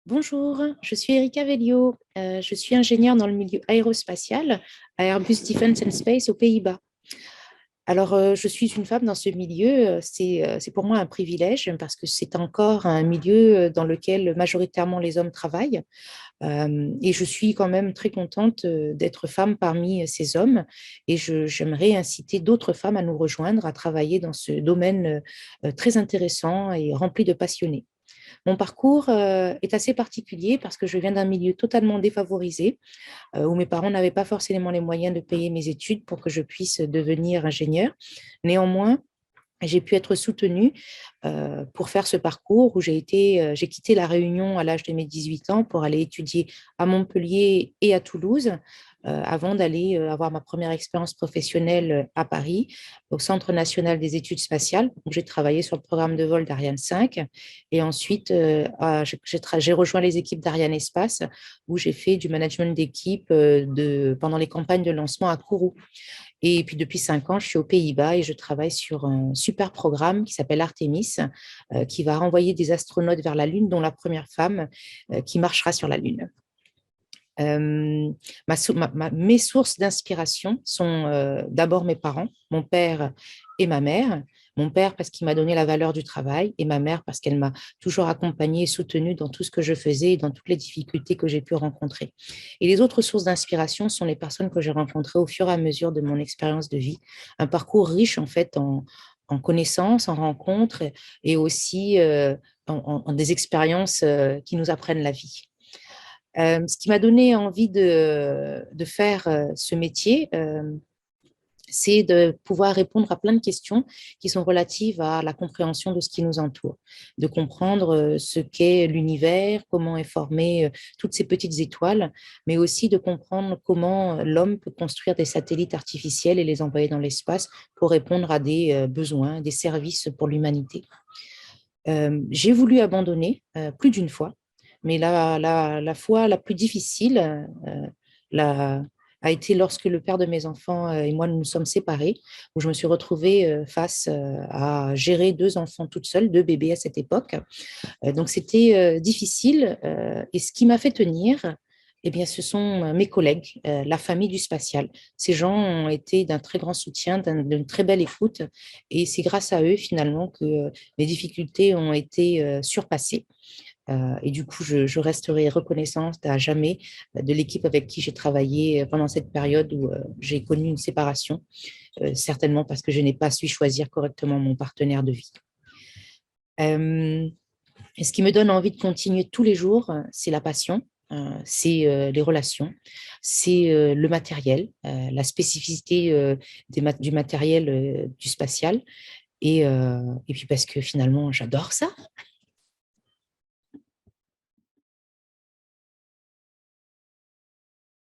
Bonjour, je suis Erika Velio. Je suis ingénieure dans le milieu aérospatial à Airbus Defence and Space aux Pays-Bas. Alors, je suis une femme dans ce milieu. C'est pour moi un privilège parce que c'est encore un milieu dans lequel majoritairement les hommes travaillent. Et je suis quand même très contente d'être femme parmi ces hommes. Et j'aimerais inciter d'autres femmes à nous rejoindre, à travailler dans ce domaine très intéressant et rempli de passionnés. Mon parcours est assez particulier parce que je viens d'un milieu totalement défavorisé, où mes parents n'avaient pas forcément les moyens de payer mes études pour que je puisse devenir ingénieur. Néanmoins, j'ai pu être soutenue pour faire ce parcours où j'ai quitté La Réunion à l'âge de mes 18 ans pour aller étudier à Montpellier et à Toulouse avant d'aller avoir ma première expérience professionnelle à Paris, au Centre national des études spatiales, où j'ai travaillé sur le programme de vol d'Ariane 5. Et ensuite, j'ai rejoint les équipes d'Ariane Espace, où j'ai fait du management d'équipe pendant les campagnes de lancement à Kourou. Et puis depuis 5 ans, je suis aux Pays-Bas et je travaille sur un super programme qui s'appelle Artemis, qui va renvoyer des astronautes vers la Lune, dont la première femme qui marchera sur la Lune. Mes sources d'inspiration sont d'abord mes parents, mon père et ma mère. Mon père parce qu'il m'a donné la valeur du travail et ma mère parce qu'elle m'a toujours accompagnée et soutenue dans tout ce que je faisais et dans toutes les difficultés que j'ai pu rencontrer. Et les autres sources d'inspiration sont les personnes que j'ai rencontrées au fur et à mesure de mon expérience de vie. Un parcours riche en fait en connaissances, en rencontres et aussi en des expériences qui nous apprennent la vie. Ce qui m'a donné envie de faire ce métier, c'est de pouvoir répondre à plein de questions qui sont relatives à la compréhension de ce qui nous entoure, de comprendre ce qu'est l'univers, comment est formé toutes ces petites étoiles, mais aussi de comprendre comment l'homme peut construire des satellites artificiels et les envoyer dans l'espace pour répondre à des besoins, des services pour l'humanité. J'ai voulu abandonner plus d'une fois, mais la fois la plus difficile la- a été lorsque le père de mes enfants et moi nous nous sommes séparés, où je me suis retrouvée face à gérer deux enfants toute seule, deux bébés à cette époque. Donc c'était difficile et ce qui m'a fait tenir, eh bien, ce sont mes collègues, la famille du spatial. Ces gens ont été d'un très grand soutien, d'une très belle écoute et c'est grâce à eux finalement que mes difficultés ont été surpassées. Et du coup, je resterai reconnaissante à jamais de l'équipe avec qui j'ai travaillé pendant cette période où j'ai connu une séparation, certainement parce que je n'ai pas su choisir correctement mon partenaire de vie. Et ce qui me donne envie de continuer tous les jours, c'est la passion, c'est les relations, c'est le matériel, la spécificité du matériel du spatial. Et puis parce que finalement, j'adore ça.